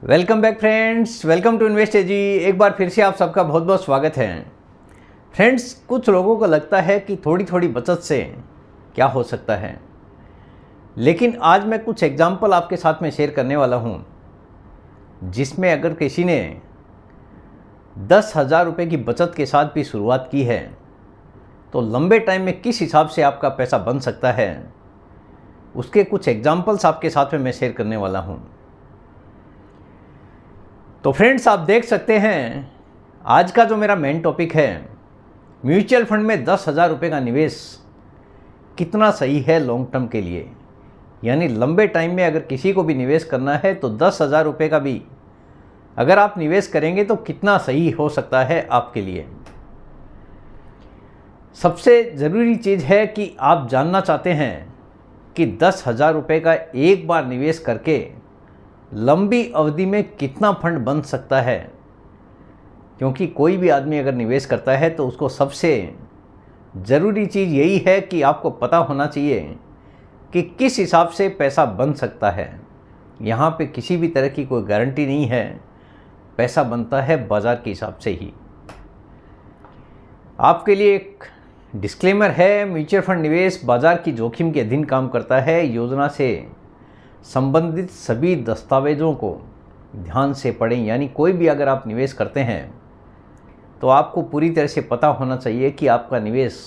Welcome back friends, welcome to invest AG. एक बार फिर से आप सबका बहुत बहुत स्वागत है। फ्रेंड्स, कुछ लोगों को लगता है कि थोड़ी थोड़ी बचत से क्या हो सकता है, लेकिन आज मैं कुछ एग्जाम्पल आपके साथ में शेयर करने वाला हूँ जिसमें अगर किसी ने 10,000 रुपये की बचत के साथ भी शुरुआत की है तो लंबे टाइम में किस हिसाब से आपका पैसा बन सकता है, उसके कुछ एग्जाम्पल्स आपके साथ में मैं शेयर करने वाला हूँ। तो फ्रेंड्स, आप देख सकते हैं आज का जो मेरा मेन टॉपिक है, म्यूचुअल फंड में 10,000 रुपये का निवेश कितना सही है लॉन्ग टर्म के लिए। यानी लंबे टाइम में अगर किसी को भी निवेश करना है तो 10,000 रुपये का भी अगर आप निवेश करेंगे तो कितना सही हो सकता है आपके लिए। सबसे ज़रूरी चीज़ है कि आप जानना चाहते हैं कि 10,000 रुपये का एक बार निवेश करके लंबी अवधि में कितना फंड बन सकता है। क्योंकि कोई भी आदमी अगर निवेश करता है तो उसको सबसे ज़रूरी चीज़ यही है कि आपको पता होना चाहिए कि किस हिसाब से पैसा बन सकता है। यहाँ पे किसी भी तरह की कोई गारंटी नहीं है, पैसा बनता है बाज़ार के हिसाब से ही। आपके लिए एक डिस्क्लेमर है, म्यूचुअल फंड निवेश बाज़ार की जोखिम के अधीन काम करता है। योजना से संबंधित सभी दस्तावेज़ों को ध्यान से पढ़ें। यानी कोई भी अगर आप निवेश करते हैं तो आपको पूरी तरह से पता होना चाहिए कि आपका निवेश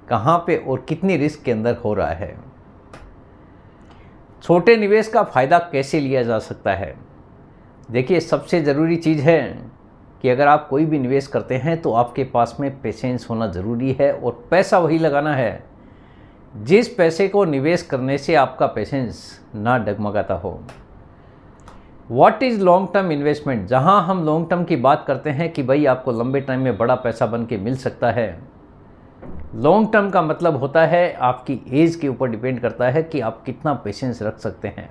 कहाँ पे और कितनी रिस्क के अंदर हो रहा है। छोटे निवेश का फ़ायदा कैसे लिया जा सकता है। देखिए, सबसे ज़रूरी चीज़ है कि अगर आप कोई भी निवेश करते हैं तो आपके पास में पेशेंस होना ज़रूरी है और पैसा वही लगाना है जिस पैसे को निवेश करने से आपका पेशेंस ना डगमगाता हो। What is long term investment. जहां हम लॉन्ग टर्म की बात करते हैं कि भाई आपको लंबे टाइम में बड़ा पैसा बन के मिल सकता है। लॉन्ग टर्म का मतलब होता है आपकी एज के ऊपर डिपेंड करता है कि आप कितना पेशेंस रख सकते हैं।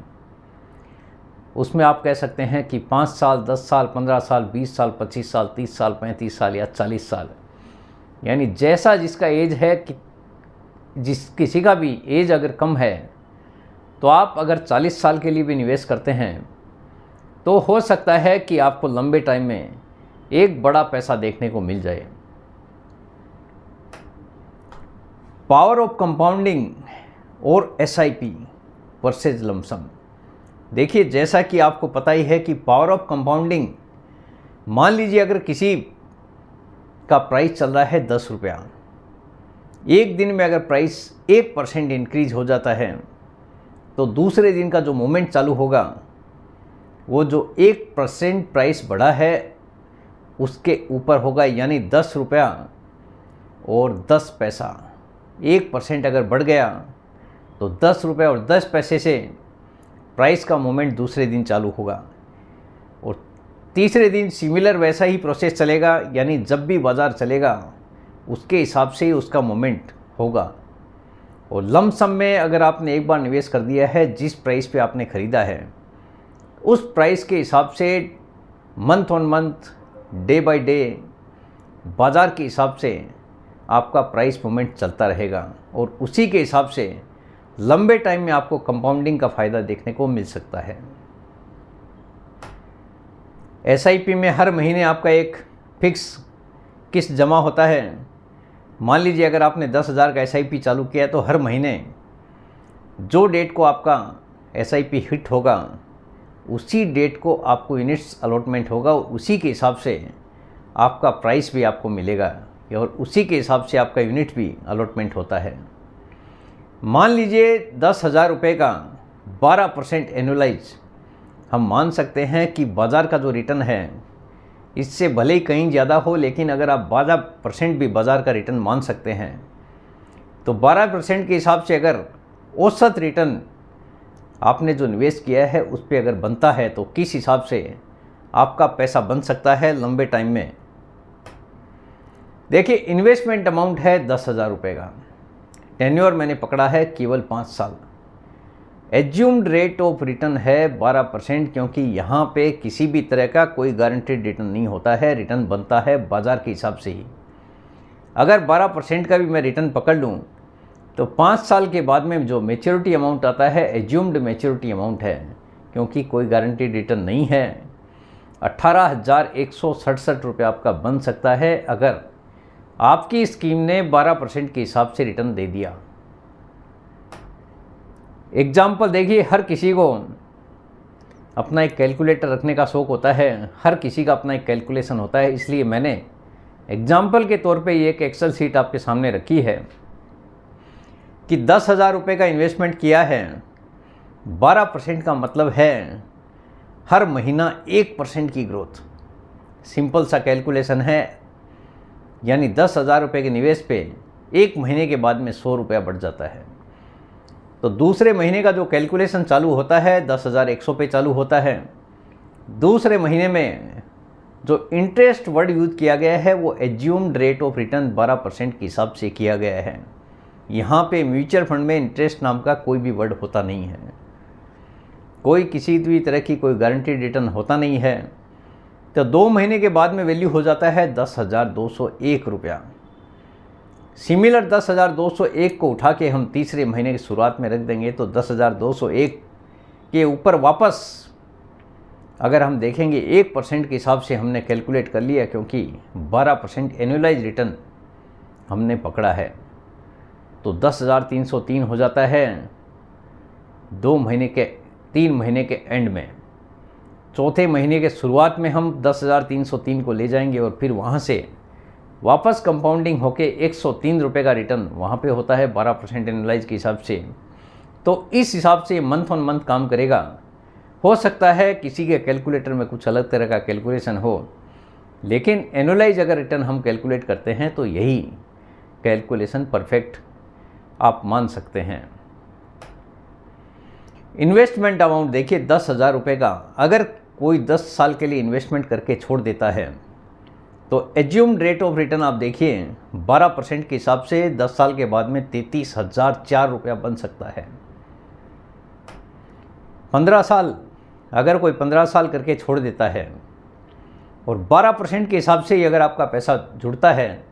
उसमें आप कह सकते हैं कि 5 साल, 10 साल, 15 साल, 20 साल, 25 साल, 30 साल, 35 साल या 40 साल। यानी जैसा जिसका एज है कि किसी का भी एज अगर कम है तो आप अगर 40 साल के लिए भी निवेश करते हैं तो हो सकता है कि आपको लंबे टाइम में एक बड़ा पैसा देखने को मिल जाए। पावर ऑफ कंपाउंडिंग और एसआईपी वर्सेस लमसम। देखिए, जैसा कि आपको पता ही है कि पावर ऑफ कंपाउंडिंग, मान लीजिए अगर किसी का प्राइस चल रहा है 10 रुपया, एक दिन में अगर प्राइस 1% इंक्रीज हो जाता है तो दूसरे दिन का जो मोमेंट चालू होगा वो जो 1% प्राइस बढ़ा है उसके ऊपर होगा। यानी 10 रुपया और 10 पैसा, 1% अगर बढ़ गया तो 10 रुपये और 10 पैसे से प्राइस का मोमेंट दूसरे दिन चालू होगा और तीसरे दिन सिमिलर वैसा ही प्रोसेस चलेगा। यानी जब भी बाज़ार चलेगा उसके हिसाब से ही उसका मोमेंट होगा। और लमसम में अगर आपने एक बार निवेश कर दिया है, जिस प्राइस पे आपने ख़रीदा है उस प्राइस के हिसाब से month on month, day by day बाज़ार के हिसाब से आपका प्राइस मोमेंट चलता रहेगा और उसी के हिसाब से लंबे टाइम में आपको कंपाउंडिंग का फ़ायदा देखने को मिल सकता है। एसआईपी में हर महीने आपका एक फिक्स किस्त जमा होता है। मान लीजिए अगर आपने 10,000 का एसआईपी चालू किया तो हर महीने जो डेट को आपका एसआईपी हिट होगा उसी डेट को आपको यूनिट्स अलॉटमेंट होगा, उसी के हिसाब से आपका प्राइस भी आपको मिलेगा और उसी के हिसाब से आपका यूनिट भी अलॉटमेंट होता है। मान लीजिए 10,000 रुपये का 12% एनुअलाइज हम मान सकते हैं कि बाज़ार का जो रिटर्न है इससे भले ही कहीं ज़्यादा हो, लेकिन अगर आप 12% भी बाज़ार का रिटर्न मान सकते हैं तो 12% के हिसाब से अगर औसत रिटर्न आपने जो निवेश किया है उस पर अगर बनता है तो किस हिसाब से आपका पैसा बन सकता है लंबे टाइम में। देखिए, इन्वेस्टमेंट अमाउंट है 10,000 रुपये का, टेन्योर मैंने पकड़ा है केवल 5 साल। एज्यूम्ड रेट ऑफ रिटर्न है 12%, क्योंकि यहाँ पे किसी भी तरह का कोई गारंटेड रिटर्न नहीं होता है, रिटर्न बनता है बाज़ार के हिसाब से ही। अगर 12% का भी मैं रिटर्न पकड़ लूँ तो 5 साल के बाद में जो मैच्योरिटी अमाउंट आता है एज्यूम्ड मैच्योरिटी अमाउंट है, क्योंकि कोई गारंटीड रिटर्न नहीं है 18,167 रुपये आपका बन सकता है अगर आपकी स्कीम ने 12% के हिसाब से रिटर्न दे दिया। एग्जाम्पल देखिए, हर किसी को अपना एक कैलकुलेटर रखने का शौक़ होता है, हर किसी का अपना एक कैलकुलेशन होता है, इसलिए मैंने एग्जाम्पल के तौर पे ये एक एक्सेल शीट आपके सामने रखी है कि 10,000 रुपये का इन्वेस्टमेंट किया है, 12% का मतलब है हर महीना 1% की ग्रोथ। सिंपल सा कैलकुलेशन है, यानी 10,000 रुपये के निवेश पे एक महीने के बाद में 100 रुपया बढ़ जाता है। तो दूसरे महीने का जो कैलकुलेशन चालू होता है 10,100 पे चालू होता है। दूसरे महीने में जो इंटरेस्ट वर्ड यूज़ किया गया है वो एज्यूम्ड रेट ऑफ रिटर्न 12% के हिसाब से किया गया है। यहाँ पे म्यूचुअल फंड में इंटरेस्ट नाम का कोई भी वर्ड होता नहीं है, कोई किसी भी तरह की कोई गारंटीड रिटर्न होता नहीं है। तो 2 महीने के बाद में वैल्यू हो जाता है 10,201 रुपया। सिमिलर 10,201 को उठा के हम तीसरे महीने की शुरुआत में रख देंगे तो 10,201 के ऊपर वापस अगर हम देखेंगे 1% के हिसाब से हमने कैलकुलेट कर लिया, क्योंकि 12% एनुअलाइज रिटर्न हमने पकड़ा है, तो 10,303 हो जाता है 3 महीने के एंड में। चौथे महीने के शुरुआत में हम 10,303 को ले जाएंगे और फिर वहाँ से वापस कंपाउंडिंग होके 103 रुपये का रिटर्न वहाँ पे होता है 12% एनुअलाइज के हिसाब से। तो इस हिसाब से मंथ ऑन मंथ काम करेगा। हो सकता है किसी के कैलकुलेटर में कुछ अलग तरह का कैलकुलेशन हो, लेकिन एनुअलाइज अगर रिटर्न हम कैलकुलेट करते हैं तो यही कैलकुलेशन परफेक्ट आप मान सकते हैं। इन्वेस्टमेंट अमाउंट देखिए 10,000 रुपये का अगर कोई 10 साल के लिए इन्वेस्टमेंट करके छोड़ देता है तो एज्यूम्ड रेट ऑफ रिटर्न आप देखिए 12% के हिसाब से 10 साल के बाद में 33,004 रुपया बन सकता है। 15 साल अगर कोई 15 साल करके छोड़ देता है और 12% के हिसाब से ही अगर आपका पैसा जुड़ता है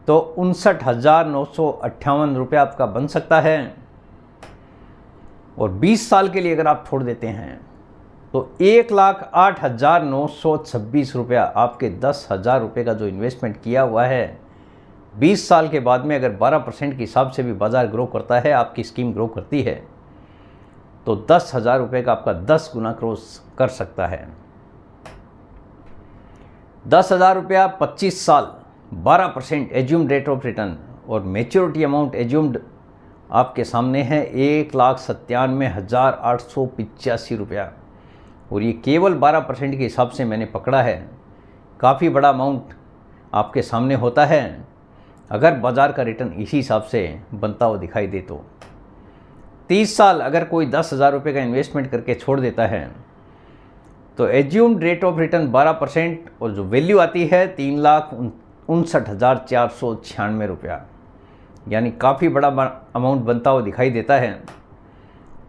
तो 59,958 रुपया आपका बन सकता है। और 20 साल के लिए अगर आप छोड़ देते हैं तो 1,08,926 रुपया आपके 10,000 रुपये का जो इन्वेस्टमेंट किया हुआ है 20 साल के बाद में अगर 12% के हिसाब से भी बाज़ार ग्रो करता है, आपकी स्कीम ग्रो करती है, तो 10,000 रुपये का आपका 10 गुना क्रॉस कर सकता है। 10,000 रुपया 25 साल 12% एज्यूम्ड रेट ऑफ रिटर्न और मेच्योरिटी अमाउंट एज्यूम्ड आपके सामने है 1,97,885 रुपया, और ये केवल 12% के हिसाब से मैंने पकड़ा है। काफ़ी बड़ा अमाउंट आपके सामने होता है अगर बाज़ार का रिटर्न इसी हिसाब से बनता हुआ दिखाई दे तो। 30 साल अगर कोई 10,000 रुपये का इन्वेस्टमेंट करके छोड़ देता है तो एज्यूम्ड रेट ऑफ रिटर्न 12% और जो वैल्यू आती है 3,59,496 रुपया, यानी काफ़ी बड़ा अमाउंट बनता हुआ दिखाई देता है।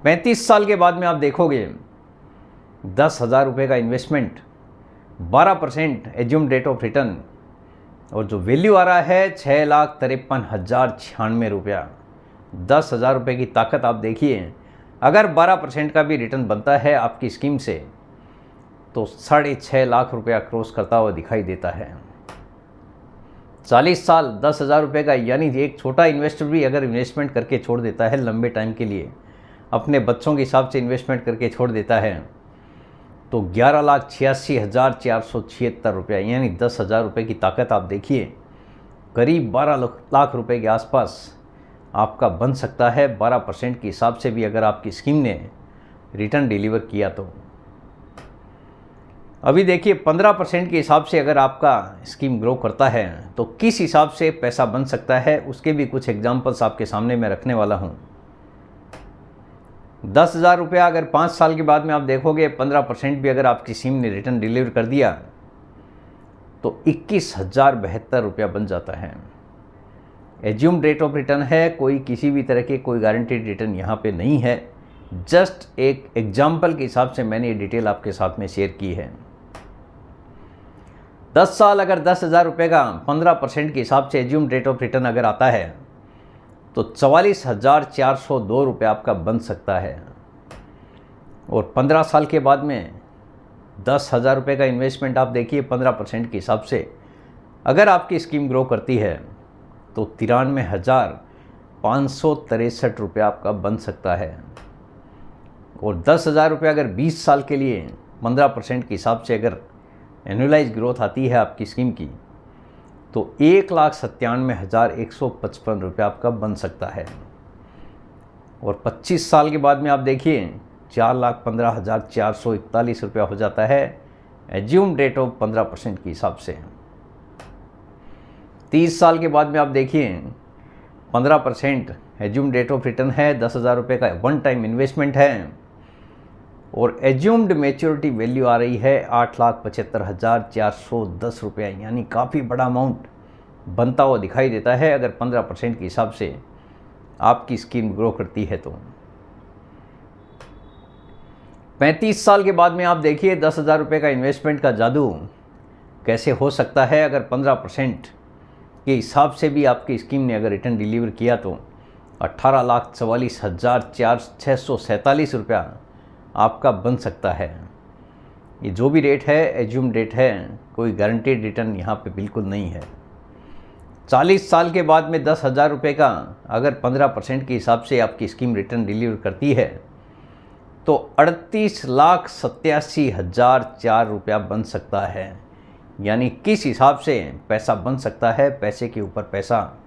35 साल के बाद में आप देखोगे 10,000 रुपये का investment 12% assumed rate of return और जो वैल्यू आ रहा है 6,53,096 रुपया। 10,000 रुपये की ताकत आप देखिए, अगर 12% का भी रिटर्न बनता है आपकी स्कीम से तो 6.5 लाख रुपया क्रॉस करता हुआ दिखाई देता है। 40 साल 10,000 रुपये का, यानी एक छोटा इन्वेस्टर भी अगर इन्वेस्टमेंट करके छोड़ देता है लंबे टाइम के लिए, अपने बच्चों के हिसाब से इन्वेस्टमेंट करके छोड़ देता है तो 11,86,476 रुपया, यानी 10,000 रुपये की ताकत आप देखिए, करीब 12 लाख रुपए के आसपास आपका बन सकता है 12% के हिसाब से भी अगर आपकी स्कीम ने रिटर्न डिलीवर किया तो। अभी देखिए 15% के हिसाब से अगर आपका स्कीम ग्रो करता है तो किस हिसाब से पैसा बन सकता है, उसके भी कुछ एग्जांपल्स आपके सामने मैं रखने वाला हूँ। 10,000 रुपया अगर 5 साल के बाद में आप देखोगे 15% भी अगर आपकी स्कीम ने रिटर्न डिलीवर कर दिया तो 21,072 रुपया बन जाता है। एज्यूम्ड रेट ऑफ रिटर्न है, कोई किसी भी तरह के कोई गारंटीड रिटर्न यहाँ पे नहीं है, जस्ट एक एग्जाम्पल के हिसाब से मैंने ये डिटेल आपके साथ में शेयर की है। 10 साल अगर 10,000 रुपये का 15% के हिसाब से एज्यूम्ड रेट ऑफ रिटर्न अगर आता है तो 44,402 रुपये आपका बन सकता है। और 15 साल के बाद में 10,000 रुपये का इन्वेस्टमेंट आप देखिए 15% के हिसाब से अगर आपकी स्कीम ग्रो करती है तो 93,563 रुपये आपका बन सकता है। और 10,000 रुपये अगर 20 साल के लिए 15% के हिसाब से अगर एनुअलाइज ग्रोथ आती है आपकी स्कीम की तो 1,97,155 रुपये आपका बन सकता है। और 25 साल के बाद में आप देखिए 4,15,441 रुपया हो जाता है एज्यूम रेट ऑफ 15% के हिसाब से। 30 साल के बाद में आप देखिए 15% एज्यूम रेट ऑफ रिटर्न है, 10,000 रुपये का वन टाइम इन्वेस्टमेंट है और एज्यूम्ड मैच्योरिटी वैल्यू आ रही है 8,75,410 रुपये, यानी काफ़ी बड़ा अमाउंट बनता हुआ दिखाई देता है अगर 15% के हिसाब से आपकी स्कीम ग्रो करती है तो। 35 साल के बाद में आप देखिए 10,000 रुपये का इन्वेस्टमेंट का जादू कैसे हो सकता है अगर 15% के हिसाब से भी आपकी स्कीम ने अगर रिटर्न डिलीवर किया तो 18,44,647 रुपया आपका बन सकता है। ये जो भी रेट है एज्यूम रेट है, कोई गारंटीड रिटर्न यहाँ पे बिल्कुल नहीं है। 40 साल के बाद में 10,000 रुपये का अगर 15% के हिसाब से आपकी स्कीम रिटर्न डिलीवर करती है तो 38,87,004 रुपया बन सकता है। यानी किस हिसाब से पैसा बन सकता है, पैसे के ऊपर पैसा,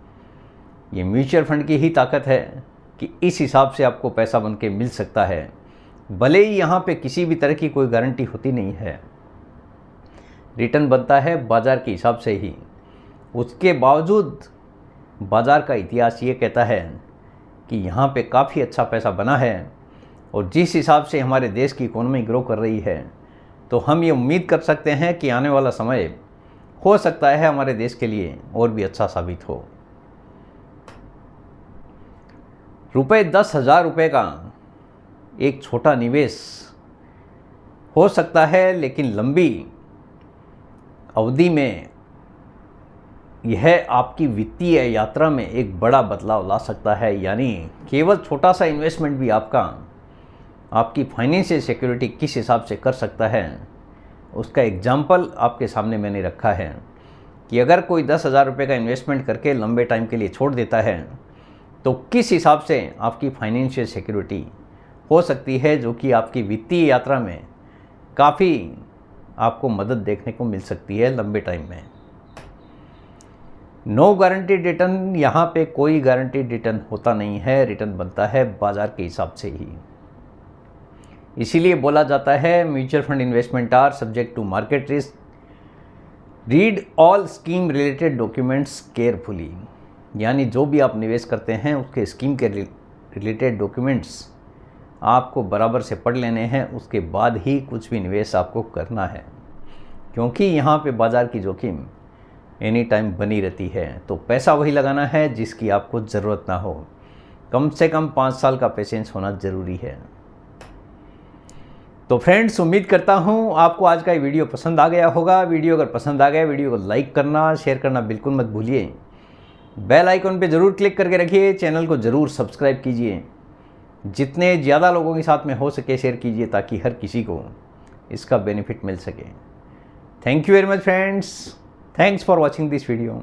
ये म्यूचुअल फंड की ही ताकत है कि इस हिसाब से आपको पैसा बन के मिल सकता है। भले ही यहाँ पे किसी भी तरह की कोई गारंटी होती नहीं है, रिटर्न बनता है बाज़ार के हिसाब से ही। उसके बावजूद बाज़ार का इतिहास ये कहता है कि यहाँ पे काफ़ी अच्छा पैसा बना है और जिस हिसाब से हमारे देश की इकोनॉमी ग्रो कर रही है तो हम ये उम्मीद कर सकते हैं कि आने वाला समय हो सकता है हमारे देश के लिए और भी अच्छा साबित हो। रुपये 10,000 रुपये का एक छोटा निवेश हो सकता है, लेकिन लंबी अवधि में यह आपकी वित्तीय यात्रा में एक बड़ा बदलाव ला सकता है। यानी केवल छोटा सा इन्वेस्टमेंट भी आपकी फाइनेंशियल सिक्योरिटी किस हिसाब से कर सकता है, उसका एग्जाम्पल आपके सामने मैंने रखा है कि अगर कोई 10,000 रुपये का इन्वेस्टमेंट करके लंबे टाइम के लिए छोड़ देता है तो किस हिसाब से आपकी फाइनेंशियल सिक्योरिटी हो सकती है, जो कि आपकी वित्तीय यात्रा में काफ़ी आपको मदद देखने को मिल सकती है लंबे टाइम में। नो गारंटीड रिटर्न, यहाँ पे कोई गारंटीड रिटर्न होता नहीं है, रिटर्न बनता है बाज़ार के हिसाब से ही। इसीलिए बोला जाता है mutual fund investment are subject to market risk, read all scheme related documents carefully. यानी जो भी आप निवेश करते हैं उसके स्कीम के रिलेटेड डॉक्यूमेंट्स आपको बराबर से पढ़ लेने हैं, उसके बाद ही कुछ भी निवेश आपको करना है, क्योंकि यहाँ पे बाज़ार की जोखिम एनी टाइम बनी रहती है। तो पैसा वही लगाना है जिसकी आपको ज़रूरत ना हो। कम से कम 5 साल का पेशेंस होना ज़रूरी है। तो फ्रेंड्स, उम्मीद करता हूँ आपको आज का ये वीडियो पसंद आ गया होगा। वीडियो अगर पसंद आ गया, वीडियो को लाइक करना, शेयर करना बिल्कुल मत भूलिए। बेल आइकन पे ज़रूर क्लिक करके रखिए, चैनल को ज़रूर सब्सक्राइब कीजिए। जितने ज़्यादा लोगों के साथ में हो सके शेयर कीजिए ताकि हर किसी को इसका बेनिफिट मिल सके। Thank you very much friends, thanks for watching this video.